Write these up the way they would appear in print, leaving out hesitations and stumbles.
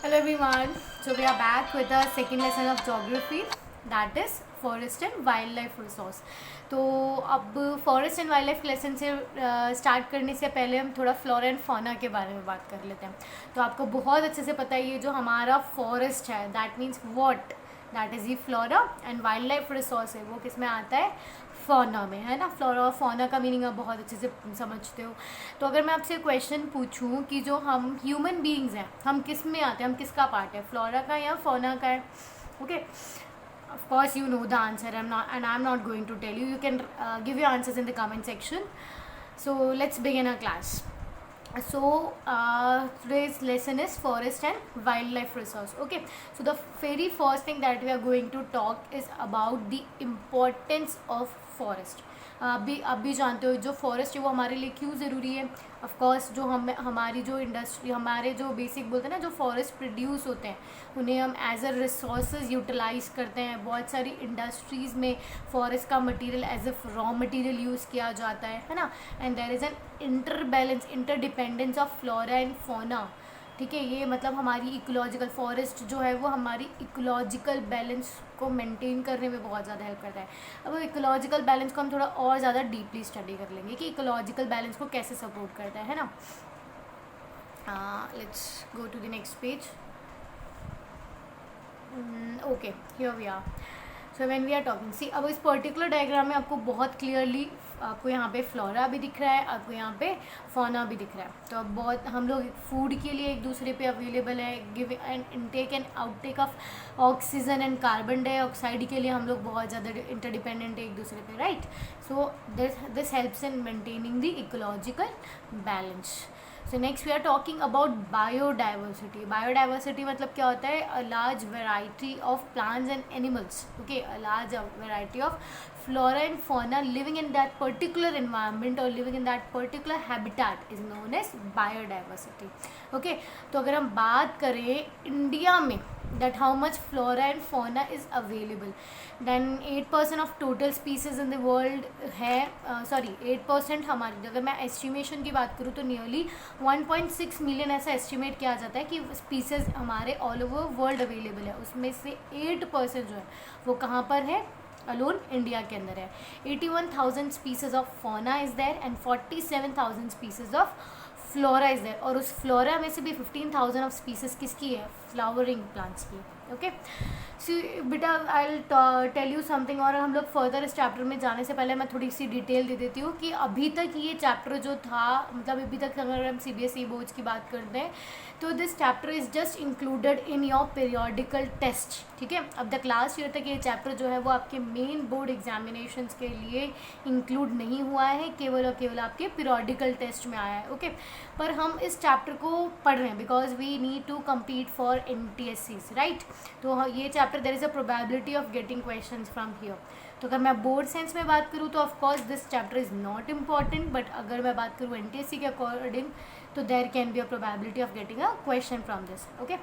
Hello everyone. So we are back with the second lesson of geography, that is forest and wildlife resource. तो अब forest and wild life lesson से start करने से पहले हम थोड़ा फ्लोरा एंड फौना के बारे में बात कर लेते हैं. तो आपको बहुत अच्छे से पता है ये जो हमारा फॉरेस्ट है that means what, that is ये flora and wildlife resource है वो किस में आता है, फौना में, है ना. फ्लोरा और फौना का मीनिंग आप बहुत अच्छे से समझते हो. तो अगर मैं आपसे क्वेश्चन पूछूं कि जो हम ह्यूमन बीइंग्स हैं हम किस में आते हैं, हम किसका पार्ट है, फ्लोरा का या फौना का है. Okay, of course you know the answer. I'm not going to tell you. You can give your answers in the comment section. So let's begin our class. So today's lesson is forest and wildlife resource. Okay, so the very first thing that we are going to talk is about the importance of forest. आप भी जानते हो जो forest है वो हमारे लिए क्यों ज़रूरी है. ऑफ कोर्स जो हमारी जो इंडस्ट्री, हमारे जो बेसिक बोलते हैं ना, जो फॉरेस्ट प्रोड्यूस होते हैं उन्हें हम एज अ रिसोर्सेज यूटिलाइज़ करते हैं. बहुत सारी इंडस्ट्रीज़ में फॉरेस्ट का material as a raw material use किया जाता है ना. And there is an interdependence of flora and fauna. ठीक है, ये मतलब हमारी इकोलॉजिकल फॉरेस्ट जो है वो हमारी इकोलॉजिकल बैलेंस को मेंटेन करने में बहुत ज़्यादा हेल्प करता है. अब इकोलॉजिकल बैलेंस को हम थोड़ा और ज़्यादा डीपली स्टडी कर लेंगे कि इकोलॉजिकल बैलेंस को कैसे सपोर्ट करता है ना. Let's go to the next page. Okay, here we are. So when we are talking, see अब इस पर्टिकुलर डायग्राम में आपको बहुत क्लियरली आपको यहाँ पे फ्लोरा भी दिख रहा है, आपको यहाँ पे फौना भी दिख रहा है. तो अब बहुत हम लोग फूड के लिए एक दूसरे पे अवेलेबल है. Give and intake and outtake of oxygen and carbon dioxide के लिए हम लोग बहुत ज़्यादा इंटरडिपेंडेंट है एक दूसरे पे, right. So this helps in maintaining the ecological balance. So next we are talking about biodiversity. Biodiversity मतलब क्या होता है, a large variety of plants and animals. Okay, a large variety of flora and fauna living in that particular environment or living in that particular habitat is known as biodiversity. Okay, तो अगर हम बात करें India में that how much flora and fauna is available, then 8% of total species in the world है, 8% हमारी, अगर मैं एस्टिमेशन की बात करूँ तो नियरली 1.6 मिलियन ऐसा एस्टिमेट किया जाता है कि स्पीसीज हमारे ऑल ओवर वर्ल्ड अवेलेबल है. उसमें से 8% जो है वो कहाँ पर है, अलोन इंडिया के अंदर है. 81,000 species of fauna is there and 47,000 species of flora is there. और उस फ्लोरा में से भी 15,000 ऑफ स्पीसीज किसकी है, फ्लावरिंग प्लांट्स की. ओके, सो बेटा I will tell you something. और हम लोग फर्दर इस चैप्टर में जाने से पहले मैं थोड़ी सी डिटेल दे देती हूँ कि अभी तक ये चैप्टर जो था, मतलब अभी तक अगर हम CBSE बोर्ड्स की बात करते हैं तो this chapter is just included in your periodical test. ठीक है, अब द क्लास ईयर तक ये चैप्टर जो है वो आपके मेन बोर्ड एग्जामिनेशंस के लिए इंक्लूड नहीं हुआ है, केवल और केवल आपके पीरियोडिकल टेस्ट में आया है. ओके, पर हम इस चैप्टर को पढ़ रहे हैं because we need to compete for NTSCs, right. तो ये chapter there is a probability of getting questions from here. तो अगर मैं बोर्ड साइंस में बात करूँ तो of course this chapter is not important, but अगर मैं बात करूँ NTSC के अकॉर्डिंग तो there can be a probability of getting a question from this. Okay,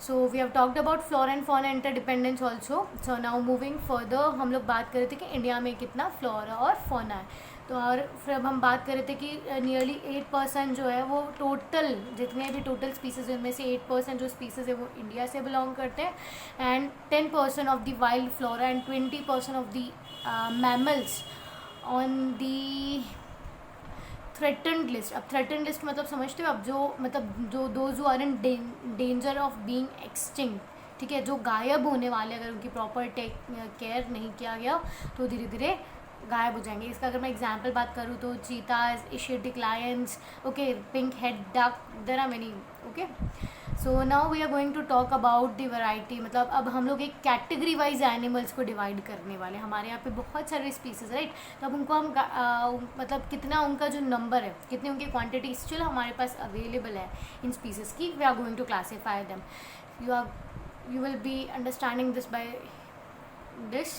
so we have talked about flora and fauna interdependence also. So now moving further, हम लोग बात कर रहे थे कि इंडिया में कितना फ्लोरा और फौना है. तो और फिर अब हम बात कर रहे थे कि नियरली 8% जो है वो टोटल जितने भी टोटल स्पीसीज उनमें से 8% जो स्पीसीज है वो इंडिया से बिलोंग करते हैं. And 10% of the wild flora and 20% of the mammals on the threatened list. अब थ्रेटन्ड लिस्ट मतलब समझते हो, अब जो मतलब जो those who are in danger of being extinct. ठीक है, जो गायब होने वाले, अगर उनकी प्रॉपर केयर नहीं किया गया तो धीरे धीरे गायब हो जाएंगे. इसका अगर मैं एग्जांपल बात करूँ तो cheetahs, Asiatic lions, okay, pink head duck, there are many. Okay, so now we are going to talk about the variety. मतलब अब हम लोग एक कैटेगरी वाइज एनिमल्स को डिवाइड करने वाले. हमारे यहाँ पे बहुत सारे स्पीसीज, राइट. तो अब उनको हम मतलब कितना उनका जो नंबर है, कितनी उनकी क्वांटिटी स्टिल हमारे पास अवेलेबल है इन स्पीसीज की, we are going to classify them. You will be understanding this by this.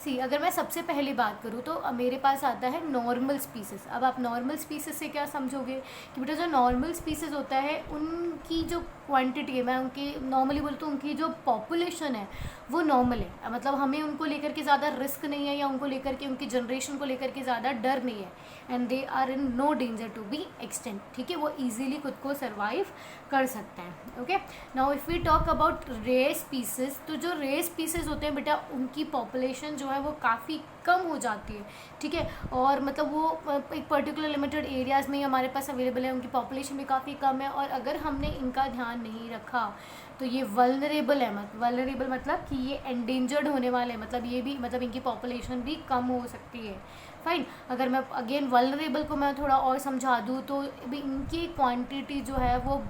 See अगर मैं सबसे पहले बात करूँ तो मेरे पास आता है नॉर्मल स्पीसीज़। अब आप नॉर्मल स्पीसीज़ से क्या समझोगे कि बेटा जो नॉर्मल स्पीसीज़ होता है उनकी जो क्वांटिटी है, मैं उनकी नॉर्मली बोलती हूँ, उनकी जो पॉपुलेशन है वो नॉर्मल है, मतलब हमें उनको लेकर के ज़्यादा रिस्क नहीं है या उनको लेकर के उनकी जनरेशन को लेकर के ज़्यादा डर नहीं है, and they are in no danger to be extend. ठीक है, वो ईजिली खुद को सर्वाइव कर सकते हैं। Okay, now if we talk about rare species, तो जो रेयर स्पीसीज़ होते हैं बेटा उनकी पॉपुलेशन जो है वो काफ़ी कम हो जाती है। ठीक है, और मतलब वो एक पर्टिकुलर लिमिटेड एरियाज़ में ही हमारे पास अवेलेबल है, उनकी पॉपुलेशन भी काफ़ी कम है, और अगर हमने इनका ध्यान नहीं रखा तो ये वल्नरेबल है। वल्नरेबल मतलब कि ये एंडेंजर्ड होने वाले हैं, मतलब ये भी मतलब इनकी पॉपुलेशन भी कम हो सकती है। फाइन, अगर मैं अगेन वल्नरेबल को मैं थोड़ा और समझा दूँ तो भी इनकी क्वांटिटी जो है वो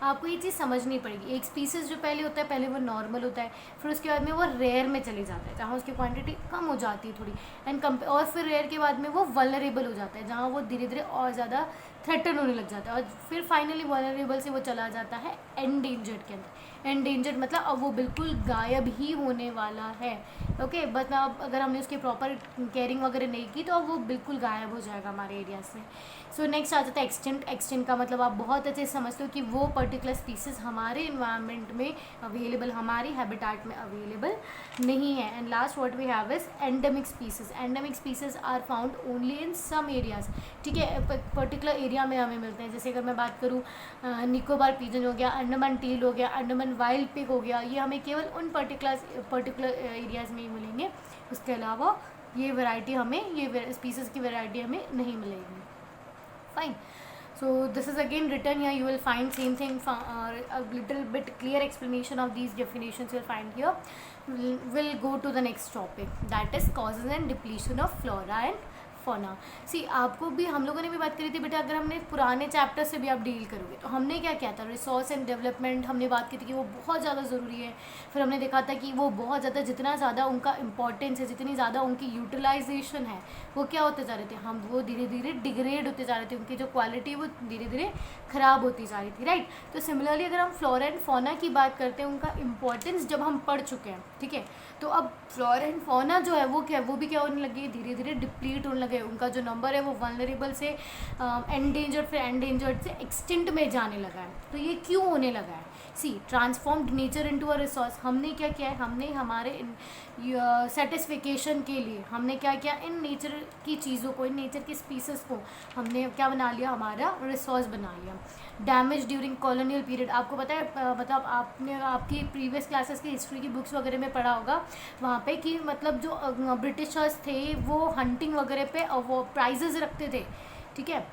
आपको ये चीज़ समझनी पड़ेगी। एक स्पीसीज़ जो पहले होता है, पहले वो नॉर्मल होता है, फिर उसके बाद में वो रेयर में चले जाता है जहाँ उसकी क्वांटिटी कम हो जाती है थोड़ी, और फिर रेयर के बाद में वो वल्नरेबल हो जाता है जहाँ वो धीरे धीरे और ज़्यादा थ्रेटन होने लग जाता है, और फिर फाइनली वल्नरेबल से वो चला जाता है एंडेंजर्ड के अंदर। एंडेंजर्ड मतलब अब वो बिल्कुल गायब ही होने वाला है। ओके, बट अब अगर हमने उसकी प्रॉपर केयरिंग वगैरह नहीं की तो अब वो बिल्कुल गायब हो जाएगा हमारे एरिया से। सो नेक्स्ट आ जाता है एक्सटिंक्ट। एक्सटिंक्ट का मतलब आप बहुत अच्छे से समझते हो कि वो पर्टिकुलर स्पीसीज़ हमारे इन्वायरमेंट में अवेलेबल, हमारी हैबिटेट में अवेलेबल नहीं है। And last what we have is endemic species. Endemic species are found only in some areas. ठीक है, पर्टिकुलर एरिया में हमें मिलते हैं। जैसे अगर मैं बात करूँ निकोबार पिजन हो गया, अंडमान टील हो गया, अंडमान वाइल्ड पिग हो गया, ये हमें केवल उन पर्टिकुलर एरियाज़ में ही मिलेंगे। उसके अलावा ये वैरायटी हमें, ये स्पीसीज़ की वैरायटी हमें नहीं मिलेगी। Fine, so this is again written here. You will find same thing, a little bit clear explanation of these definitions you'll find here. We'll go to the next topic, that is causes and depletion of flora and fauna. सी आपको भी, हम लोगों ने भी बात करी थी बेटा, अगर हमने पुराने चैप्टर से भी आप डील करोगे तो हमने क्या किया था, रिसोर्स एंड डेवलपमेंट हमने बात की थी कि वो बहुत ज़्यादा ज़रूरी है। फिर हमने देखा था कि वो बहुत ज़्यादा, जितना ज़्यादा उनका इम्पोर्टेंस है, जितनी ज़्यादा उनकी यूटिलाइजेशन है, वो क्या होते जा रहे थे, हम वो धीरे धीरे डिग्रेड होते जा रहे थे, उनकी जो क्वालिटी वो धीरे धीरे ख़राब होती जा रही थी। राइट, तो सिमिलरली अगर हम फ्लोरा एंड फौना की बात करते हैं, उनका इम्पोर्टेंस जब हम पढ़ चुके हैं, ठीक है, तो अब फ्लोरा एंड फौना जो है वो क्या है, वो भी क्या होने लगे, धीरे धीरे डिप्लीट होने लगे। उनका जो नंबर है वो वल्नरेबल से एंडेंजर्ड, फिर एंडेंजर्ड से एक्सटिंक्ट में जाने लगा है। तो ये क्यों होने लगा है? See transformed nature into a resource. हमने क्या किया है, हमने हमारे सेटिस्फिकेशन के लिए हमने क्या किया, इन नेचर की चीज़ों को, इन नेचर की स्पीसीज़ को हमने क्या बना लिया, हमारा रिसोर्स बना लिया। डैमेज ड्यूरिंग कॉलोनियल पीरियड, आपको पता है, मतलब आपने आपकी प्रीवियस क्लासेस की हिस्ट्री की बुक्स वगैरह में पढ़ा होगा वहाँ पे कि मतलब जो ब्रिटिशर्स थे वो हंटिंग वगैरह पे वो प्राइजेस रखते थे। ठीक है,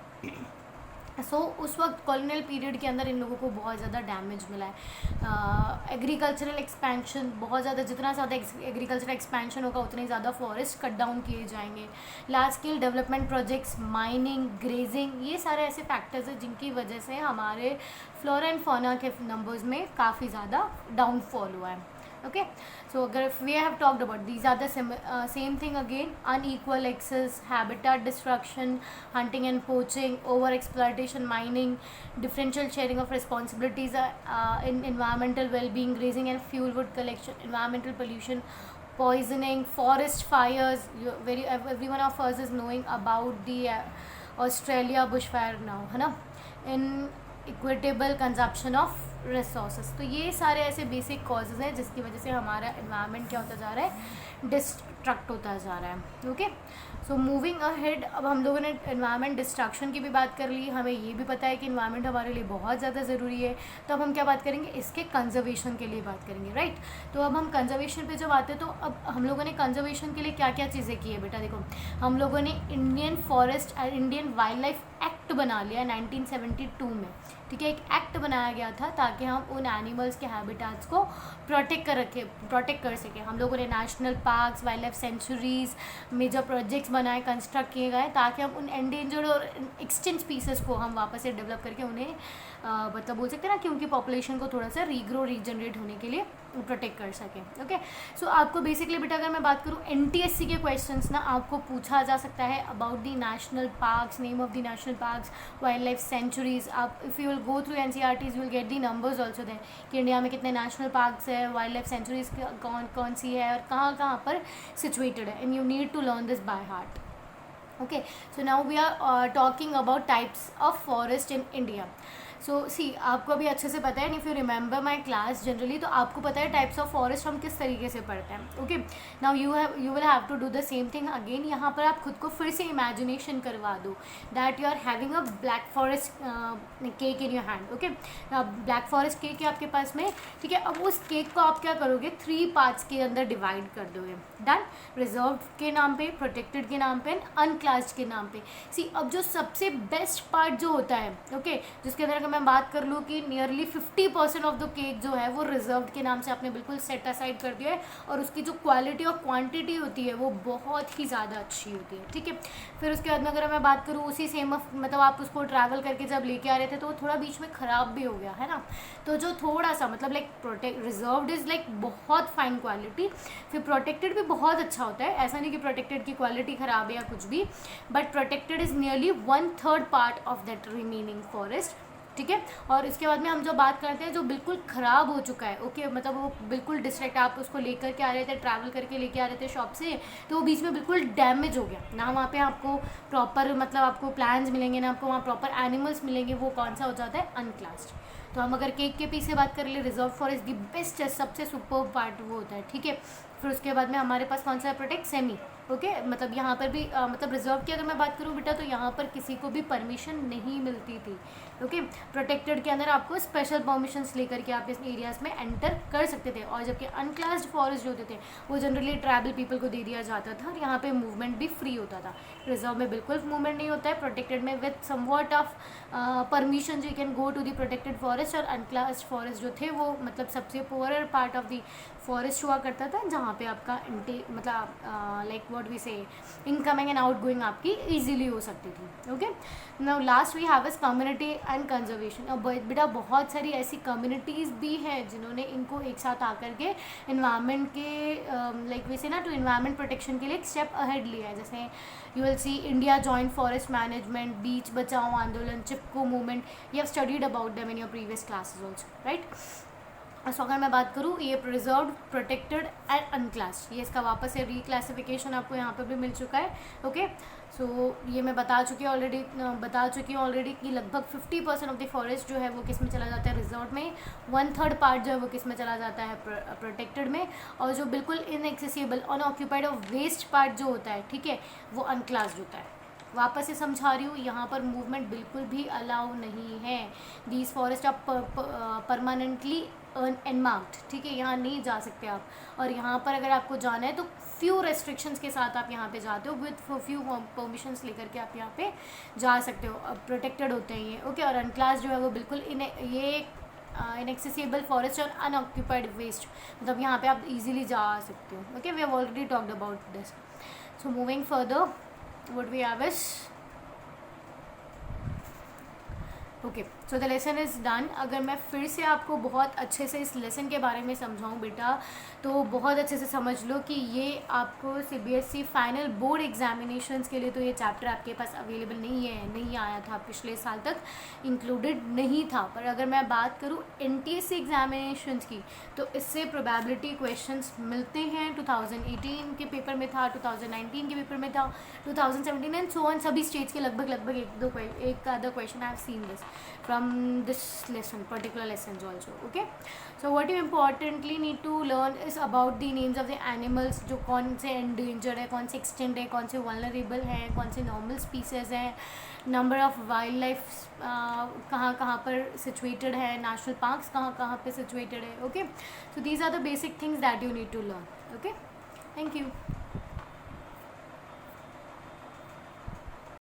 सो उस वक्त कॉलोनियल पीरियड के अंदर इन लोगों को बहुत ज़्यादा डैमेज मिला है। एग्रीकल्चरल एक्सपेंशन बहुत ज़्यादा, जितना ज़्यादा एग्रीकल्चरल एक्सपेंशन होगा उतने ही ज़्यादा फॉरेस्ट कट डाउन किए जाएंगे। Large scale development projects, mining, grazing, ये सारे ऐसे फैक्टर्स हैं जिनकी वजह से हमारे फ्लोरा एंड फौना के नंबर्स में काफ़ी ज़्यादा डाउनफॉल हुआ है। Okay, so if we have talked about these are the same thing again: unequal access, habitat destruction, hunting and poaching, over exploitation, mining, differential sharing of responsibilities in environmental well-being, grazing and fuel wood collection, environmental pollution, poisoning, forest fires. Everyone of us is knowing about the Australia bushfire now, है ना, in equitable consumption of resources. तो ये सारे ऐसे basic causes हैं जिसकी वजह से हमारा एनवायरनमेंट क्या होता जा रहा है, डिस्ट्रक्ट होता जा रहा है। ओके, सो मूविंग अहेड, अब हम लोगों ने एनवायरनमेंट डिस्ट्रक्शन की भी बात कर ली, हमें ये भी पता है कि एनवायरनमेंट हमारे लिए बहुत ज़्यादा ज़रूरी है। तो अब हम क्या बात करेंगे, इसके कंजर्वेशन के लिए बात करेंगे। राइट, तो अब हम कंजर्वेशन पे जब आते हैं तो अब हम लोगों ने कंजर्वेशन के लिए क्या क्या चीज़ें की है बेटा, देखो हम लोगों ने Indian forest and Indian wild life act बना लिया 1972 में। ठीक है, एक एक्ट बनाया गया था ताकि हम उन एनिमल्स के हैबिटेट्स को प्रोटेक्ट कर सकें। हम लोगों ने national parks, wild life sanctuaries, major projects बनाए, कंस्ट्रक्ट किए गए ताकि हम उन एंडेंजर्ड और एक्सटिंक्ट स्पीसीज़ को हम वापस से डेवलप करके उन्हें मतलब बोल सकते हैं ना कि उनकी पॉपुलेशन को थोड़ा सा रीग्रो रीजनरेट होने के लिए प्रोटेक्ट कर सकें। ओके, सो आपको बेसिकली बेटा अगर मैं बात करूँ NTSC के क्वेश्चंस ना आपको पूछा जा सकता है about the national parks, name of the national parks, wild life sanctuaries. आप if you will go through NCERTs you will get the numbers also there कि इंडिया में कितने नेशनल पार्क्स है, वाइल्ड लाइफ सेंचुरीज कौन कौन सी है और कहाँ कहाँ पर सिचुएटेड है, and you need to learn this by heart. Okay, so now we are talking about types of forest in India. सो सी आपको अभी अच्छे से पता है, if you remember my class generally, तो आपको पता है टाइप्स ऑफ फॉरेस्ट हम किस तरीके से पढ़ते हैं। Okay, now you will have to do the same thing again. यहाँ पर आप खुद को फिर से इमेजिनेशन करवा दो that you are having a black forest cake in your hand. Okay, black forest cake है आपके पास में, ठीक है। अब उस केक को आप क्या करोगे, 3 पार्ट्स के अंदर डिवाइड कर दोगे। डन, रिजर्व के नाम पे, प्रोटेक्टेड के नाम पे एंड अनक्लास्ड के नाम पे। सी अब जो सबसे बेस्ट पार्ट जो होता है, ओके, जिसके अंदर अगर मैं बात कर लूँ कि नियरली 50% ऑफ द केक जो है वो रिजर्व्ड के नाम से आपने बिल्कुल सेट असाइड कर दिया है, और उसकी जो क्वालिटी और क्वांटिटी होती है वो बहुत ही ज़्यादा अच्छी होती है, ठीक है। फिर उसके बाद में अगर मैं बात करूँ उसी सेम मतलब आप उसको ट्रैवल करके जब लेके आ रहे थे तो वो थोड़ा बीच में ख़राब भी हो गया है ना, तो जो थोड़ा सा मतलब लाइक रिजर्व्ड इज़ लाइक बहुत फाइन क्वालिटी, फिर प्रोटेक्टेड भी बहुत अच्छा होता है। ऐसा नहीं कि प्रोटेक्टेड की क्वालिटी ख़राब है या कुछ भी, but protected is nearly 1/3 part of that remaining forest, ठीक है। और इसके बाद में हम जो बात करते हैं जो बिल्कुल ख़राब हो चुका है, ओके, मतलब वो बिल्कुल डिस्ट्रैक्ट, आप उसको लेकर के आ रहे थे, ट्रैवल करके लेके आ रहे थे शॉप से, तो वो बीच में बिल्कुल डैमेज हो गया ना, वहाँ पे आपको प्रॉपर मतलब आपको प्लांट्स मिलेंगे ना, आपको वहाँ प्रॉपर एनिमल्स मिलेंगे, वो कौन सा हो जाता है, अनक्लास्ड। तो हम अगर केक के पीछे बात कर ले, रिजर्व फॉरेस्ट दी बेस्ट है, सबसे सुपर पार्ट वो होता है, ठीक है। फिर उसके बाद में हमारे पास कौन सा है, प्रोटेक्ट सेमी, ओके, मतलब यहाँ पर भी मतलब रिजर्व की अगर मैं बात करूँ बेटा तो यहाँ पर किसी को भी परमिशन नहीं मिलती थी, ओके। प्रोटेक्टेड के अंदर आपको स्पेशल परमिशंस लेकर के आप इस एरियाज़ में एंटर कर सकते थे, और जबकि अनक्लास्ड फॉरेस्ट जो होते थे वो जनरली ट्राइबल पीपल को दे दिया जाता था, और यहाँ पे मूवमेंट भी फ्री होता था। रिजर्व में बिल्कुल मूवमेंट नहीं होता है, प्रोटेक्टेड में with somewhat of permission you can go to the protected forest, और अनक्लास्ड फॉरेस्ट जो थे वो मतलब सबसे poorer part of the forest हुआ करता था, जहाँ पे आपका मतलब like what we say incoming and outgoing आपकी ईजिली हो सकती थी। Okay, now last we have is community and conservation. अब बेटा बहुत सारी ऐसी कम्युनिटीज़ भी हैं जिन्होंने इनको एक साथ आकर के इन्वायरमेंट के लाइक वैसे ना टू इन्वायरमेंट प्रोटेक्शन के लिए एक स्टेप अहेड लिया है। जैसे you will see India joint forest management, बीच बचाओ आंदोलन, Chipko movement, you have studied about them in your previous classes also, right. So अगर मैं बात करूँ ये रिजर्व्ड, प्रोटेक्टेड एंड अनक्लास्ड, ये इसका वापस से रिक्लासिफिकेशन आपको यहाँ पे भी मिल चुका है, ओके। सो ये मैं बता चुकी हूँ ऑलरेडी कि लगभग 50% ऑफ द फॉरेस्ट जो है वो किस में चला जाता है, रिजर्व में, 1/3 पार्ट जो है वो किस में चला जाता है, प्रोटेक्टेड में, और जो बिल्कुल इनएक्सेसिबल अनऑक्यूपाइड और वेस्ट पार्ट जो होता है, ठीक है, वो अनक्लास्ड होता है। वापस से समझा रही हूँ, यहाँ पर मूवमेंट बिल्कुल भी अलाउ नहीं है। दीज फॉरेस्ट आप परमानेंटली एनमार्क्ड, ठीक है, यहाँ नहीं जा सकते आप, और यहाँ पर अगर आपको जाना है तो फ्यू रेस्ट्रिक्शंस के साथ आप यहाँ पे जाते हो, विद फ्यू परमिशंस लेकर के आप यहाँ पे जा सकते हो, प्रोटेक्टेड होते हैं ये, ओके। और अनक्लास जो है वो बिल्कुल ये इनएक्सेसिबल फॉरेस्ट और अनऑक्यूपाइड वेस्ट, मतलब यहाँ पे आप इजीली जा सकते हो, okay. We have already talked about this. So moving further, what we have is okay, so the lesson is done. अगर मैं फिर से आपको बहुत अच्छे से इस लेसन के बारे में समझाऊँ बेटा, तो बहुत अच्छे से समझ लो कि ये आपको CBSE फाइनल बोर्ड एग्जामिनेशंस के लिए तो ये चैप्टर आपके पास अवेलेबल नहीं है, नहीं आया था, पिछले साल तक इंक्लूडेड नहीं था। पर अगर मैं बात करूँ NTSC एग्जामिनेशंस की, तो इससे प्रोबेबिलिटी क्वेश्चंस मिलते हैं। 2018 के पेपर में था, 2019 के पेपर में था, 2017 एंड सो ऑन, सभी स्टेज के लगभग एक आधा question I have seen this from this lesson, particular lessons also, okay. So what you importantly need to learn is about the names of the animals, जो कौन से endangered है, कौन से extinct है, कौन से vulnerable हैं, कौन से normal species हैं, number of wildlife कहाँ कहाँ पर situated है, national parks कहाँ कहाँ पे situated है, okay. So these are the basic things that you need to learn, okay. Thank you.